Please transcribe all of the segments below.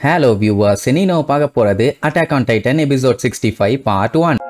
Hello viewers, இன்னைக்கு பார்க்க போறது Attack on Titan episode 65 part 1.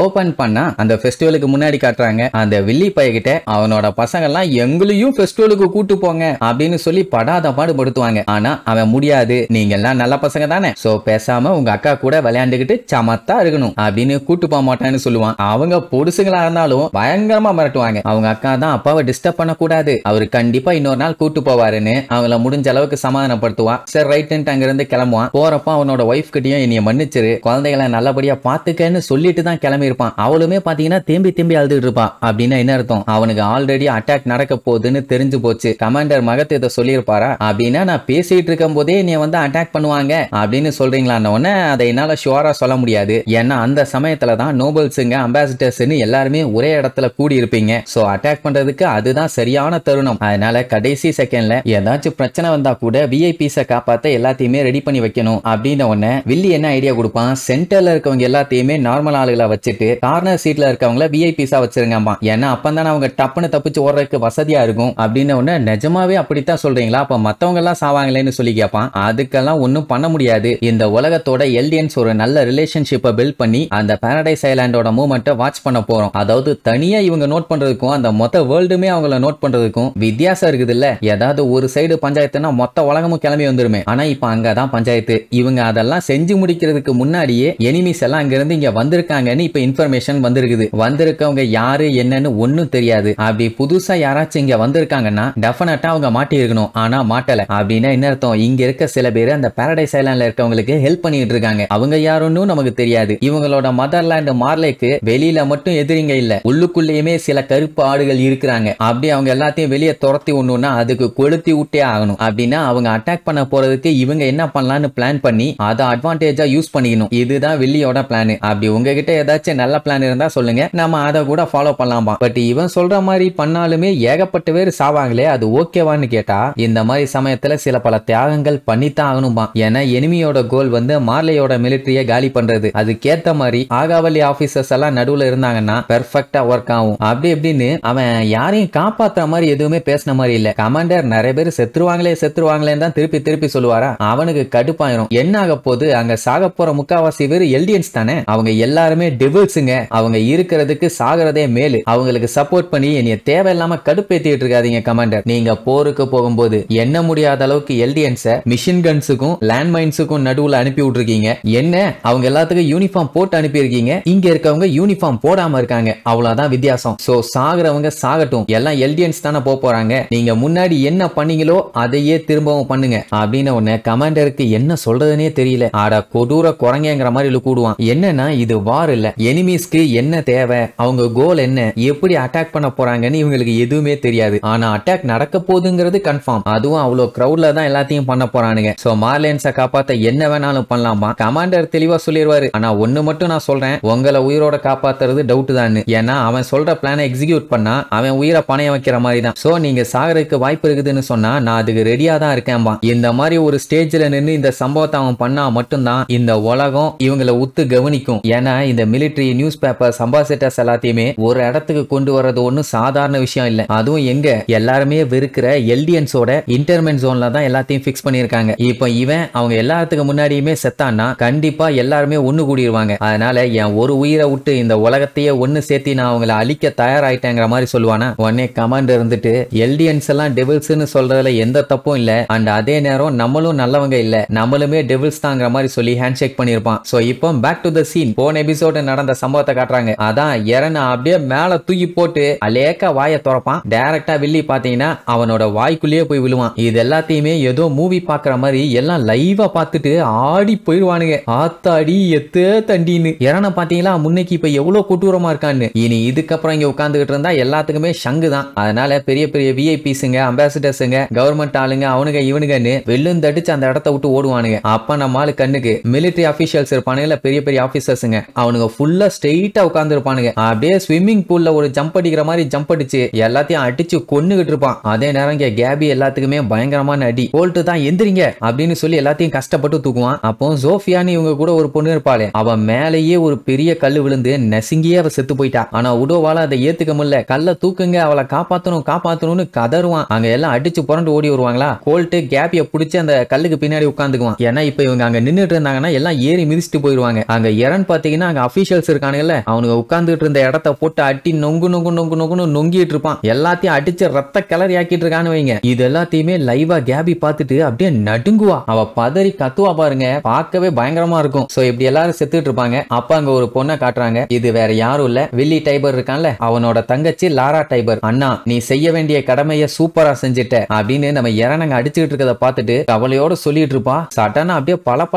Open பண்ணா அந்த ஃபெஸ்டிவலுக்கு முன்னாடி காட்டுறாங்க அந்த வில்லி பையகிட்ட அவனோட பசங்க எல்லாம் எங்களையும் ஃபெஸ்டிவலுக்கு கூட்டு போங்க அப்படின்னு சொல்லி படாத பாடுபடுத்துவாங்க. ஆனா அவன் முடியாது, நீங்க எல்லாம் நல்ல பசங்க தானே, சோ பேசாம உங்க அக்கா கூட விளையாண்டுகிட்டு சமத்தா இருக்கணும் அப்படின்னு கூட்டு போக மாட்டான்னு சொல்லுவான். அவங்க பொடுசுங்களா இருந்தாலும் பயங்கரமா மிரட்டுவாங்க. அவங்க அக்கா தான் அப்பாவை டிஸ்டர்ப் பண்ண கூடாது, அவரு கண்டிப்பா இன்னொரு நாள் கூட்டு போவாருன்னு அவங்கள முடிஞ்ச அளவுக்கு சமாதானப்படுத்துவான். சரி ரைட்டு அங்க இருந்து கிளம்புவான். போறப்ப அவனோட ஒய்ஃப் கிட்டயும் என்னைய மன்னிச்சிரு, குழந்தைகளை நல்லபடியா பாத்துக்கன்னு சொல்லிட்டு தான் கிளம்பி இருப்பான். அவளுமே பாத்தீங்கன்னா தேம்பி அழுதுட்டு இருப்பான். அப்படின்னா என்ன அர்த்தம், அவனுக்கு ஆல்ரெடி அட்டாக் நடக்க போகுதுன்னு தெரிஞ்சு போச்சு. கமாண்டர் மகத் இதை சொல்லியிருப்பாரா அப்படின்னா, நான் பேசிட்டு இருக்கும் போதே நீ வந்து அட்டாக் பண்ணுவாங்க அப்படின்னு சொல்றீங்களான்னு அதை என்னால ஷுவரா சொல்ல முடியாது. ஏன்னா அந்த சமயத்துல தான் நோபல்ஸுங்க அம்பாசிடர்ஸ்னு எல்லாருமே ஒரே இடத்துல கூடி இருப்பீங்க. சோ அட்டாக் பண்றதுக்கு அதுதான் சரியான தருணம். அதனால கடைசி செகண்ட்ல ஏதாச்சும் பிரச்சனை வந்தா கூட விஐபிஸை காப்பாத்த எல்லாத்தையுமே ரெடி பண்ணி வைக்கணும் அப்படின்னு உடனே வில்லி என்ன ஐடியா கொடுப்பான், சென்டர்ல இருக்கவங்க எல்லாத்தையுமே நார்மல் ஆளுகளை வச்சுட்டு கார்னர் சீட்ல இருக்கவங்கள விஐபிஸா வச்சிருங்கம்மா, ஏன்னா அப்பந்தானே அவங்க டப்புன்னு தப்பிச்சு ஓடுறதுக்கு வசதியா இருக்கும் அப்படின்னு ஒண்ணு. நிஜமாவே அப்படித்தான் சொல்றீங்களா, அப்ப மத்தவங்க எல்லாம் சாவாங்களேன்னு சொல்லி கேட்பான். அதுக்கெல்லாம் ஒன்னும் பண்ண முடியாது, இந்த உலகத்தோட எல்டியன்ஸ் ஒரு நல்ல ரிலேஷன்ஷிப்பை பில்ட் பண்ணி அந்த பாரடைஸ் ஐலாண்டோட மூவ்மெண்ட்டை வாட்ச் பண்ண போறோம். அதாவது தனியா இவங்க நோட் பண்றதுக்கும் அந்த மொத்த வேர்ல்டுமே அவங்கள நோட் பண்றதுக்கும் வித்தியாசம் இருக்குது இல்ல. ஏதாவது ஒரு சைடு பஞ்சாயத்துனா மொத்த உலகமும் கிளம்பி வந்துருமே, ஆனா இப்ப அங்கதான் பஞ்சாயத்து. இவங்க அதெல்லாம் செஞ்சு முடிக்கிறதுக்கு முன்னாடியே எனிமீஸ் எல்லாம் அங்க இருந்து இங்க வந்திருக்காங்கன்னு இப்ப இன்ஃபர்மேஷன் வந்திருக்குது. வந்திருக்கவங்க யாரு என்னன்னு ஒண்ணும் தெரியாது. அப்படி புதுசா யாராச்சும் இங்க வந்திருக்காங்கன்னா டெஃபினட்டா அவங்க மாட்டி இருக்கணும். ஆனா மாட்டல அப்படின்னா என்ன அர்த்தம், இங்க இருக்க சில பேர் அந்த பாரடைஸ் ஐலாண்ட்ல இருக்கவங்களுக்கு ஹெல்ப் பண்ணிட்டு இருக்காங்க. அவங்க யாருன்னு நமக்கு தெரியாது. இவங்களோட மதர்லாண்ட் மார்லேக்கு வெளியில மட்டும் எதிரிங்க இல்ல, உள்ளுக்குள்ளேயுமே சில கருப்பு ஆடுகள் இருக்கிறாங்க. அப்படி அவங்க எல்லாத்தையும் வெளியே துரத்தி ஒண்ணுன்னா அதுக்கு கொளுத்தி விட்டே ஆகணும். அப்படின்னா அவங்க அட்டாக் பண்ண போறதுக்கு இவங்க என்ன பண்ணலாம்னு பிளான் பண்ணி அதை அட்வான்டேஜா யூஸ் பண்ணிக்கணும். இதுதான் வில்லியோட பிளான். அப்படி உங்ககிட்ட ஏதாச்சும் நல்ல பிளான் இருந்தா சொல்லுங்க, நம்ம அதை கூட ஃபாலோ பண்ணலாமா. பட் இவன் சொல்ற மாதிரி பண்ணாலுமே ஏகப்பட்ட பேர் சாவாங்களே, அது ஓகேவான்னு கேட்டா இந்த மாதிரி சமயத்துல சில பல தியாகங்கள் பண்ணித்தான் ஆகணுமா. ஏன்னா எனிமியோட கோல் வந்து மார்லேயோட மிலிட்டரிய காலி பண்றது. அதுக்கேத்த மாதிரி ஆகாவலி ஆபீசர்ஸ் எல்லாம் நடுவுல இருந்தாங்கன்னா பெர்ஃபெக்ட்டா ஒர்க் ஆகும். அப்படி எப்படின்னு அவன் யாரையும் காப்பாத்துற மாதிரி எதுவுமே பேசின மாதிரி இல்ல. கமாண்டர் நிறைய பேர் செத்துருவாங்களேன்னு தான் திருப்பி சொல்லுவாரா. அவனுக்கு கடுப்பாயிரும். என்ன ஆக போது, அங்க சாக போற முக்காவாசி பேர் எல்டியன்ஸ் தானே, அவங்க எல்லாருமே டெவில்ஸுங்க, அவங்க இருக்கிறதுக்கு சாகிறதே மேலு. அவங்களுக்கு சப்போர்ட் பண்ணி என்னைய தேவையில்லாம கடுப்பேத்திட்டு இருக்காதீங்க கமாண்டர். நீங்க போருக்கு போகும்போது என்ன முடியாத அளவுக்கு எல்டியன்ஸ மிஷின் கன்ஸுக்கும் லேண்ட் மைன்ஸுக்கும் நடுவுல அனுப்பி விட்டுருக்கீங்க. என்ன அவங்க எல்லாத்துக்கும் யூனிஃபார்ம் போட்டு அனுப்பி இருக்கீங்க, இங்க இருக்கவங்க யூனிஃபார்ம் போடாம இருக்காங்க. அவ்வளவுதான் வித்தியாசம். சோ சாகிறவங்க சாகட்டும், எல்லாம் எல்டியன்ஸ் தானே போறாங்க. நீங்க முன்னாடி என்ன பண்ணீங்களோ அதையே திரும்பவும் பண்ணுங்க அப்படின்னு ஒண்ணு. கமாண்டருக்கு என்ன சொல்றதுனே தெரியல. ஆட கொடூர குரங்கிற மாதிரி கூடுவான். என்னன்னா இது வார் இல்ல, எனிமீஸ்க்கு என்ன தேவை, அவங்க கோல் என்ன, எப்படி அட்டாக் பண்ண போறாங்கன்னு இவங்களுக்கு எதுவுமே தெரியாது. ஆனா அட்டாக் நடக்க போகுதுங்கிறது கன்ஃபார்ம். அதுவும் அவ்வளவு கிரௌட்ல தான் எல்லாத்தையும் பண்ண போறானுங்க. சோ மார்லேன்ஸை காப்பாத்த என்ன வேணாலும் பண்ணலாமா. கமாண்டர் தெளிவா சொல்லிடுவாரு. ஆனா ஒண்ணு மட்டும் நான் சொல்றேன், உங்களை உயிரோட காப்பாத்துறது டவுட் தான். ஏன்னா அவன் சொல்ற பிளானை எக்ஸிக்யூட் பண்ணா அவன் உயிரை பணைய வைக்கிற மாதிரி தான். சோ நீங்க சாகறதுக்கு வாய்ப்பு இருக்குதுன்னு சொன்னா நான் அதுக்கு ரெடியா தான் இருக்கேன்பா. இந்த மாதிரி ஒரு ஸ்டேஜ்ல நின்று இந்த சம்பவத்தை அவன் பண்ணா மட்டும்தான் இந்த உலகம் இவங்களை உத்து கவனிக்கும். ஏன்னா இந்த மிலிட்டரி நியூஸ் பேப்பர் அம்பாசிடர்ஸ் எல்லாத்தையுமே ஒரு இடத்துக்கு கொண்டு வர்றது ஒன்னும் சாதாரண விஷயம் இல்ல. அதுவும் எங்க எல்லாருமே வெறுக்கிற எல்டியன்ஸோட இன்டர்மென்ட் ஜோன்ல தான் எல்லாத்தையும் பிக்ஸ் பண்ணிருக்காங்க. இப்போ இவன் அவங்க எல்லாத்துக்கு முன்னாடியுமே செத்தான்னா கண்டிப்பா எல்லாருமே ஒண்ணு கூடிடுவாங்க. அதனால என் ஒரு உயிரை விட்டு இந்த உலகத்தையே ஒண்ணு சேர்த்தி நான் அவங்களை அழிக்க தயாராயிட்டேங்கிற மாதிரி சொல்லுவானா. உடனே கமாண்டர் இருந்துட்டு எல்டியன்ஸ் எல்லாம் டெவில்ஸ்னு சொல்றதுல எந்த தப்பும் இல்ல, அண்ட் அதே நேரம் நம்மளும் நல்லவங்க இல்ல, நம்மளுமே டெவில்ஸ் தாங்கிற மாதிரி சொல்லி ஹேண்ட் ஷேக் பண்ணிருப்பான். சோ இப்போ பேக் டு தி சீன். போன எபிசோட் நடந்த சம்பவத்தை காட்டுறாங்க. அதான் எரனை அப்படியே மேல தூக்கி போட்டு அலேக்கா வாயை திறப்பான். டைரக்டா வில்லி பாத்தீங்கன்னா அவனோட வாய்க்குள்ளேயே போய் விழுவான். இது எல்லாத்தையுமே ஏதோ மூவி பாக்குற மாதிரி எல்லாம் லைவா பார்த்துட்டு ஆடி போயிடுவானுங்க. ஆத்தாடி எத்த தண்டின்னு. எரனை பாத்தீங்களா முன்னைக்கு இப்ப எவ்வளவு கொடூரமா இருக்கான்னு. இனி இதுக்கப்புறம் இங்க உட்கார்ந்துகிட்டு இருந்தா எல்லாத்துக்குமே சங்கு தான். அதனால பெரிய பெரிய விஐபிஸுங்க அம்பாசிடர்ஸுங்க கவர்மெண்ட் ஆளுங்க அவனுங்க இவனுங்கன்னு வெள்ளும் தடிச்சு அந்த இடத்த விட்டு ஓடுவானுங்க. அப்ப நம்ம ஆளு கண்ணுக்கு மிலிட்டரி அபிஷியல்ஸ் இருப்பானுங்க, பெரிய பெரிய ஆபீசர்ஸுங்க, அவனுங்க ஃபுல் ஃபுல்லா ஸ்ட்ரெயிட்டா உட்கார்ந்து இருப்பானுங்க. அப்படியே ஸ்விம்மிங் பூல்ல ஒரு ஜம்ப் அடிக்கிற மாதிரி ஜம்ப் அடிச்சு எல்லாத்தையும் அடிச்சு கொன்னுகிட்டு இருப்பான். அதே நேரம் இங்க கேபி எல்லாத்துக்குமே பயங்கரமான அடி. கோல்ட் தான் எந்திரிங்க அப்படின்னு சொல்லி எல்லாத்தையும் கஷ்டப்பட்டு தூக்குவான். அப்போ சோஃபியான்னு இவங்க கூட ஒரு பொண்ணு இருப்பாளே, அவ மேலேயே ஒரு பெரிய கல்லு விழுந்து நெசுங்கியே அவ செத்து போயிட்டா. ஆனா உடோவால அதை ஏத்துக்க முடியல. கல்ல தூக்குங்க, அவளை காப்பாத்தணும் காப்பாத்தணும்னு கதறுவான். அங்க எல்லாம் அடிச்சு புரண்டு ஓடி வருவாங்களா. கோல்ட் கேபிய பிடிச்சி அந்த கல்லுக்கு பின்னாடி உட்காந்துக்குவான். ஏன்னா இப்ப இவங்க அங்க நின்னுட்டு இருந்தாங்கன்னா எல்லாம் ஏறி மிதிச்சுட்டு போயிருவாங்க. அங்க எரன் பாத்தீங்கன்னா அங்க அபிஷியல்ஸ் இருக்கானுங்கல்ல, அவனுங்க உட்கார்ந்துட்டு இருந்த இடத்த போட்டு அட்டி நொங்கு நொங்கு நொங்கு நொங்குன்னு நொங்கிட்டு இருப்பான். எல்லாத்தையும் அடிச்சு ரத்த கிளறி ஆக்கிட்டு இருக்கான்னு வைங்க. இது எல்லாத்தையுமே லைவா கேபி பார்த்துட்டு அப்படியே நடுங்குவா. அவ பதறி கத்துவா பாருங்க, பார்க்கவே பயங்கரமா இருக்கும். சோ இப்படி எல்லாரும் செத்துட்டு இருப்பாங்க. அப்ப அங்க ஒரு பொண்ணை காட்டுறாங்க. இது வேற யாரும் இல்ல, வில்லி டைபர் இருக்கான்ல, அவனோட தங்கச்சி லாரா டைபர். அண்ணா நீ செய்ய வேண்டிய கடமையை சூப்பரா செஞ்சுட்ட அப்படின்னு நம்ம இறனங்க அடிச்சுட்டு இருக்கத பார்த்துட்டு கவலையோட சொல்லிட்டு இருப்பா. சடனா அப்படியே பல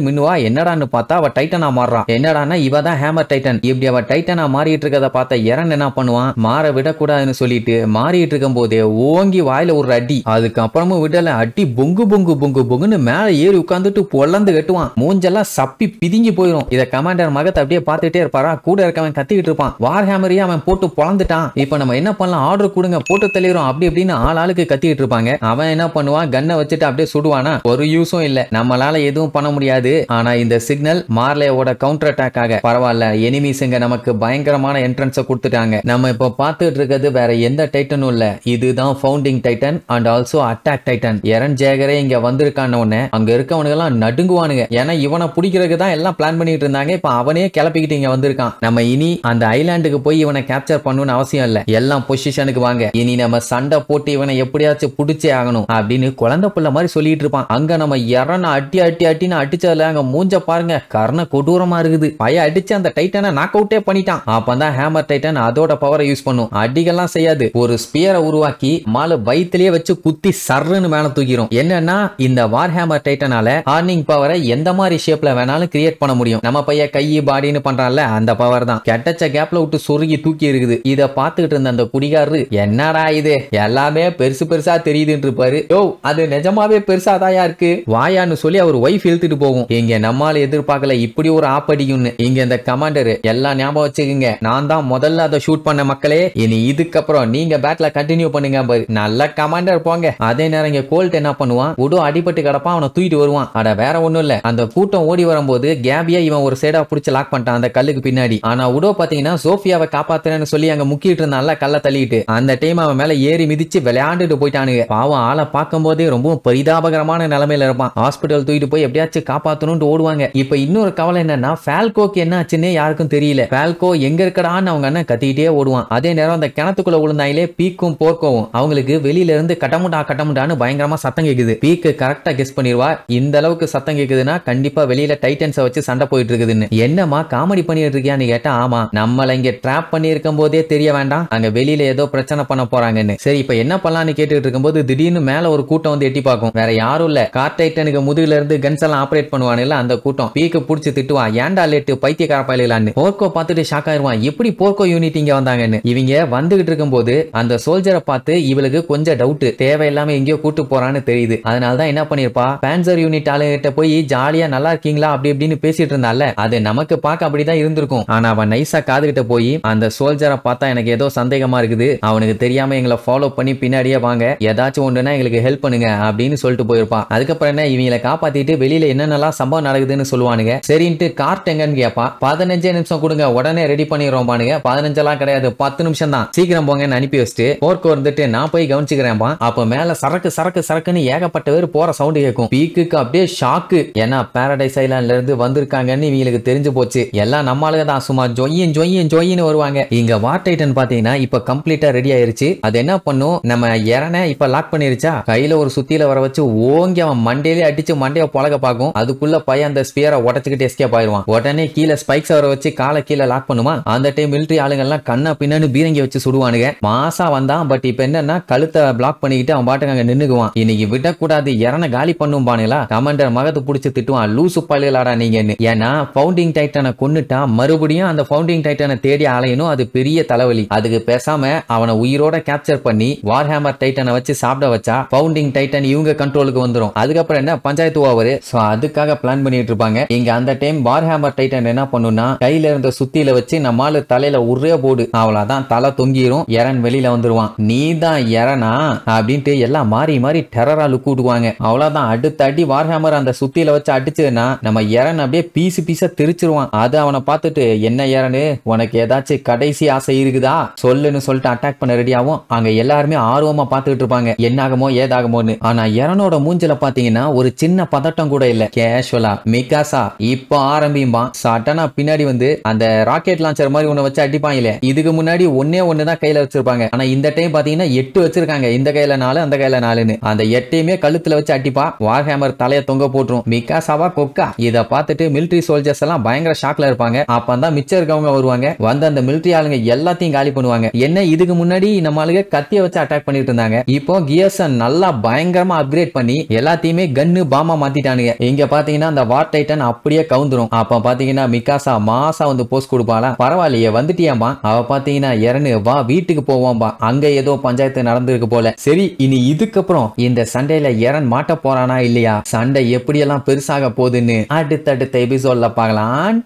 மின்னுவா. என்னடான்னு பார்த்தா அவ டைட்டனா மாறுறான். என்னடான்னா இவ தான் ஹேமர் டைட்டன். இப்படி அவ டைட்டனா மாறிட்டு இருக்கத பார்த்த இறன் என்ன பண்ணுவான், மாற விடக்கூடாதுன்னு சொல்லிட்டு மாறிட்டு இருக்கும் போதே ஓங்கி வாயில ஒரு அடி. அதுக்கப்புறமும் விடல, அடி பொங்கு பொங்கு பொங்கு பொங்குன்னு மேல ஏறி உட்கார்ந்துட்டு பொல்லந்து கட்டுவான். மூஞ்செல்லாம் சப்பி பிதுங்கி போயிடும். இத கமாண்டர் மகத் அப்படியே பார்த்துட்டே இருப்பாரா. கூட இருக்கவன் கத்திக்கிட்டு இருப்பான். வார் ஹேமரையே அவன் போட்டு பொழந்துட்டான். இப்ப நம்ம என்ன பண்ணலாம், ஆர்டர் கொடுங்க போட்டு தெளிறோம் அப்படி இப்படின்னு ஆளுக்கு கத்திக்கிட்டு இருப்பாங்க. அவன் என்ன பண்ணுவான், கன்னை வச்சுட்டு அப்படியே சுடுவானா. ஒரு யூஸும் இல்ல, நம்மளால எதுவும் பண்ண முடியாது. ஆனா இந்த சிக்னல் மார்லேயோட கவுண்டர் அட்டாக்காக பரவாயில்ல, எனிமீஸ்ங்க நமக்கு பயங்கரமான என்ட்ரன்ஸை கொடுத்துட்டாங்க. நம்ம இப்ப பார்த்துட்டு இருக்கிறது வேற எந்த டைட்டனும் இல்ல, இதுதான் founding titan and also attack titan. Eren ஜேகரே இங்க வந்திருக்கான உடனே அங்க இருக்கவனுங்க எல்லாம் நடுங்குவானுங்க. ஏன்னா இவனை பிடிக்கிறதுக்கு தான் எல்லாம் பிளான் பண்ணிட்டு இருந்தாங்க. இப்ப அவனே கிளப்பிக்கிட்டு இங்க வந்திருக்கான். நம்ம இனி அந்த ஐலாண்டுக்கு போய் இவனை கேப்சர் பண்ணணும்னு அவசியம் இல்ல, எல்லாம் பொசிஷனுக்கு வாங்க, இனி நம்ம சண்டை போட்டு இவனை எப்படியாச்சும் பிடிச்சே ஆகணும் அப்படின்னு குழந்தை புள்ள மாதிரி சொல்லிட்டு இருப்பான். அங்க நம்ம எரனை அட்டின்னு அடிச்சதுல அங்க மூஞ்ச பாருங்க, கர்ண கொடூரமா இருக்குது. பைய அடிச்சு அந்த டைட்டனை நாக் அவுட்டே பண்ணிட்டான். அப்பதான் ஹேமர் டைட்டன் அதோட பவரை யூஸ் பண்ணும். அடிகள்லாம் செய்யாது, ஒரு ஸ்பியரை உருவாக்கி மால வயித்திலேயே வச்சு குத்தி சர்ன்னு மேல தூக்கிரும். என்னன்னா இந்த வார் ஹேமர் டைட்டனால ஹார்னிங் பவரை எந்த மாதிரி ஷேப்ல வேணாலும் கிரியேட் பண்ண முடியும். நம்ம பைய கை பாடின்னு பண்றான்ல, அந்த பவர் தான் கெட்டச்ச கேப்ல விட்டு சொருகி தூக்கி இருக்குது. இத பாத்துக்கிட்டு இருந்த அந்த குடிகாரரு, என்னடா இது எல்லாமே பெருசு பெருசா தெரியுதுன்னு இருப்பாரு. யோ அது நிஜமாவே பெருசாதாயா இருக்கு வாயான்னு சொல்லி அவர் ஒய்ஃப் இழுத்துட்டு போகும். இங்க நம்மால எதிர்பார்க்கல இப்படி ஒரு ஆப்படிக்கும்னு. இங்க இந்த கமாண்டர் எல்லாம் ஞாபகம் வச்சுக்கோங்க, நான் தான் முதல்ல அதை ஷூட் பண்ண மக்களே, இனி இதுக்கப்புறம் நீங்க பேட்ல கண்டினியூ பண்ணுங்க. நல்ல கமாண்டர் போங்க. அதே நேரம் இங்க கோல்ட் என்ன பண்ணுவான், உடோ அடிபட்டு கிடப்பான், அவனை தூக்கிட்டு வருவான். அட வேற ஒண்ணும் இல்ல, அந்த கூட்டம் ஓடி வரும்போது கேபியா இவன் ஒரு சைடா புடிச்சு லாக் பண்ணிட்டான் அந்த கல்லுக்கு பின்னாடி. ஆனா உடோ பாத்தீங்கன்னா சோஃபியாவை காப்பாத்துறேன்னு சொல்லி அங்க முக்கிட்டு இருந்தான்ல கல்ல தள்ளிட்டு, அந்த டைம் அவன் மேல ஏறி மிதிச்சு விளையாண்டுட்டு போயிட்டானுங்க. பாவம் ஆளை பார்க்கும் போதே ரொம்ப பரிதாபகரமான நிலைமையில இருப்பான். ஹாஸ்பிட்டல் தூக்கிட்டு போய் எப்படியாச்சும் காப்பாத்தணும்னு ஓடுவாங்க. இப்ப இன்னொரு கவலை என்னன்னா, ஃபால்கோக்கு என்ன ஆச்சுன்னே யாருக்கும் தெரியல. ஃபால்கோ எங்க இருக்கடான்னு அவங்க அண்ணன் கத்திக்கிட்டே ஓடுவான். அதே நேரம் அந்த கிணத்துக்குள்ள விழுந்தாயிலே பீக்கும் போர்க்கவும் அவங்களுக்கு வெளியில இருந்து கட்டமுடான்னு பயங்கரமா சத்தம் கேக்குது. பீக்கு கரெக்டா கெஸ் பண்ணிடுவா, இந்த அளவுக்கு சத்தம் கேக்குதுன்னா கண்டிப்பா வெளியில டைட்டன்ஸை வச்சு சண்டை போயிட்டு இருக்குதுன்னு. என்னமா காமெடி பண்ணிட்டு இருக்கியான்னு கேட்டா, ஆமா நம்மள இங்க ட்ராப் பண்ணி இருக்கும் போதே தெரிய வேண்டாம் அங்க வெளியில ஏதோ பிரச்சனை பண்ண போறாங்கன்னு. சரி இப்ப என்ன பண்ணலாம்னு கேட்டுட்டு இருக்கும்போது திடீர்னு மேல ஒரு கூட்டம் வந்து எட்டி பார்க்கும். வேற யாரும் இல்ல, கார் டைட்டனுக்கு முதுகுல இருந்து கன்ஸ் எல்லாம் ஆபரேட் பண்ணுவானுல்ல அந்த கூட்டம். பீக்கு புடிச்சு திட்டுவா, ஏன்டா லேட்டு பைத்தியக்கார பயலான்னு. போர்க்கோ பார்த்துட்டு ஷாக் ஆயிருவான், எப்படி போர்க்கோ யூனிட் இங்க வந்தாங்கன்னு. இவங்க வந்துகிட்டு இருக்கும் போது அந்த சோல்ஜரை பார்த்து இவளுக்கு கொஞ்சம் டவுட், தேவையில்லாம எங்கேயோ கூட்டு போறான்னு தெரியுது. அதனாலதான் என்ன பண்ணிருப்பா, பேன்சர் யூனிட் ஆளுகிட்ட போய் ஜாலியா நல்லா இருக்கீங்களா அப்படி இப்படின்னு பேசிட்டு இருந்தால, அது நமக்கு பார்க்க அப்படிதான் இருந்திருக்கும். ஆனா அவன் நைஸா காதுகிட்ட போய் அந்த சோல்ஜரை பார்த்தா எனக்கு ஏதோ சந்தேகமா இருக்குது, அவனுக்கு தெரியாம எங்களை ஃபாலோ பண்ணி பின்னாடியே வாங்க, ஏதாச்சும் ஒண்ணுனா எங்களுக்கு ஹெல்ப் பண்ணுங்க அப்படின்னு சொல்லிட்டு போயிருப்பான். அதுக்கப்புறம் என்ன இவங்களை காப்பாத்திட்டு வெளியில என்னென்னலாம் சம்பவம் நடக்குதுன்னு சொல்லுவானுங்க. சரின்ட்டு கார்ட் எங்கன்னு கேப்பா. 15 நிமிஷம் கொடுங்க உடனே ரெடி பண்ணிடுறோம் பானுங்க. 15 கிடையாது 10 நிமிஷம் தான், சீக்கிரம் போங்கன்னு அனுப்பி வச்சுட்டு போர்க்கோ இருந்துட்டு நான் போய் கவனிச்சுக்கிறேன். அப்ப மேல சரக்குன்னு ஏகப்பட்ட பேர் போற சவுண்ட் கேட்கும். பீக்கு அப்படியே ஷாக்கு, ஏன்னா பாரடைஸ் ஐலாண்ட்ல இருந்து வந்திருக்காங்கன்னு இவங்களுக்கு தெரிஞ்சு போச்சு. எல்லாம் நம்மளுக்கு தான் சும்மா ஜொய்யின்னு வருவாங்க. இங்க வார் டைட்டன் பாத்தீங்கன்னா இப்ப கம்ப்ளீட்டா ரெடி ஆயிருச்சு. அது என்ன பண்ணும், நம்ம எரனை இப்ப லாக் பண்ணிருச்சா, கையில ஒரு சுத்தியில வர வச்சு ஓங்கி அவன் மண்டையிலே அடிச்சு மண்டைய பழக பார்க்கும். அதுக்குள்ள பையன் அந்த ஸ்பியரை உடச்சுக்கிட்டு எஸ்கேப் ஆயிருவான். உடனே கீழே ஸ்பைக்ஸ் வர வச்சு காலை கீழே லாக் பண்ணுமா. அந்த டைம் மிலிட்டரி ஆளுங்க எல்லாம் கண்ணா பின்னான்னு பீரங்கி வச்சு சுடுவானுங்க. மாசா வந்தான், பட் இப்ப என்னன்னா கழுத்தை பிளாக் பண்ணிக்கிட்டு அவன் பாட்டுக்கு அங்க நின்னுக்குவான். இன்னைக்கு விடக்கூடாது, எரனை காலி பண்ணும் பானுங்களா. கமாண்டர் மகத்து புடிச்சு திட்டுவான், லூசு பள்ளியலாடா நீங்கன்னு. ஏன்னா பவுண்டிங் டைட்டனை கொன்னுட்டா மறுபடியும் அந்த பவுண்டிங் டைட்டனை தேடி அலையணும், அது பெரிய தலைவலி. அதுக்கு பேசாம அவனை உயிரோட கேப்சர் பண்ணி வார்ஹேமர் டைட்டனை வச்சு சாப்பிட வச்சா பவுண்டிங் டைட்டன் இவங்க கண்ட்ரோலுக்கு வந்துரும். அதுக்கப்புறம் என்ன பஞ்சாயத்து ஓவர். சோ அதுக்காக பிளான் பண்ணிட்டு இருப்பாங்க. இங்க அந்த டைம் வார்ஹேமர் டைட்டன் என்ன பண்ணுனா போகுதுன்னா கையில இருந்த சுத்தியில வச்சு நம்மால தலையில ஒரே போடு, அவ்வளவுதான், தலை தொங்கிரும், எரன் வெளியில வந்துருவான். நீ தான் எரனா அப்படின்ட்டு எல்லாம் மாறி மாறி டெரரா லுக் விடுவாங்க. அவ்வளவுதான், அடுத்த அடி வார்ஹேமர் அந்த சுத்தியில வச்சு அடிச்சதுன்னா நம்ம எரன் அப்படியே பீசு பீசா தெரிச்சிருவான். அது அவனை பார்த்துட்டு, என்ன எரனு, உனக்கு ஏதாச்சும் கடைசி ஆசை இருக்குதா சொல்லுன்னு சொல்லிட்டு அட்டாக் பண்ண ரெடியாவும். அங்க எல்லாருமே ஆர்வமா பார்த்துட்டு இருப்பாங்க, என்ன ஆகுமோ ஏதாகுமோன்னு. ஆனா எரனோட மூஞ்சில பாத்தீங்கன்னா ஒரு சின்ன பதட்டம் கூட இல்ல. கேஷுவலா மிகாசா இப்ப ஆரம்பிப்பான். சட்டனா பின்னாடி வந்து அந்த ராக்கெட் லான்ச்சர் மாதிரி ஒண்ணு வச்சு அடிப்பாங்களே, இதுக்கு முன்னாடி ஒன்னே ஒண்ணுதான் கையில வச்சிருப்பாங்க. ஆனா இந்த டைம் பாத்தீங்கன்னா 8 வச்சிருக்காங்க. இந்த கையில 4, அந்த கையில 4ன்னு. அந்த 8யுமே கழுத்துல வச்சு அடிப்பா. வார்ஹேமர் தலைய தொங்க போட்டுரும். மிகாசாவா கொக்கா. இத பார்த்துட்டு மிலிட்டரி சோல்ஜர்ஸ் எல்லாம் பயங்கர ஷாக்ல இருப்பாங்க. அப்பதான் மிச்சம் இருக்கவங்க வருவாங்க. வந்து அந்த மிலிட்டரி ஆளுங்க எல்லாத்தையும் காலி பண்ணுவாங்க. என்ன, இதுக்கு முன்னாடி நம்ம ஆளுங்க கத்திய வச்சு அட்டாக் பண்ணிட்டு இருந்தாங்க. இப்போ கியர்சன் நல்லா பயங்கரமா அப்கிரேட் பண்ணி எல்லாத்தையுமே கன்னு பாமா மாத்திட்டானுங்க. இங்க பாத்தீங்கன்னா அந்த வார் டைட்டன் அப்படியே கவுந்துரும். அப்ப பாத்தீங்கன்னா மிகாசா மாசா வந்து போஸ்ட் கொடுப்பாளா, பரவாயில்லையே வந்துட்டியாமா. அவ பாத்தீங்கன்னா இறனு வா வீட்டுக்கு போவோம்பா, அங்க ஏதோ பஞ்சாயத்து நடந்திருக்கு போல. சரி, இனி இதுக்கப்புறம் இந்த சண்டையில எரன் மாட்ட போறானா இல்லையா, சண்டை எப்படியெல்லாம் பெருசாக போகுதுன்னு அடுத்தடுத்த எபிசோட்ல பார்க்கலாம்.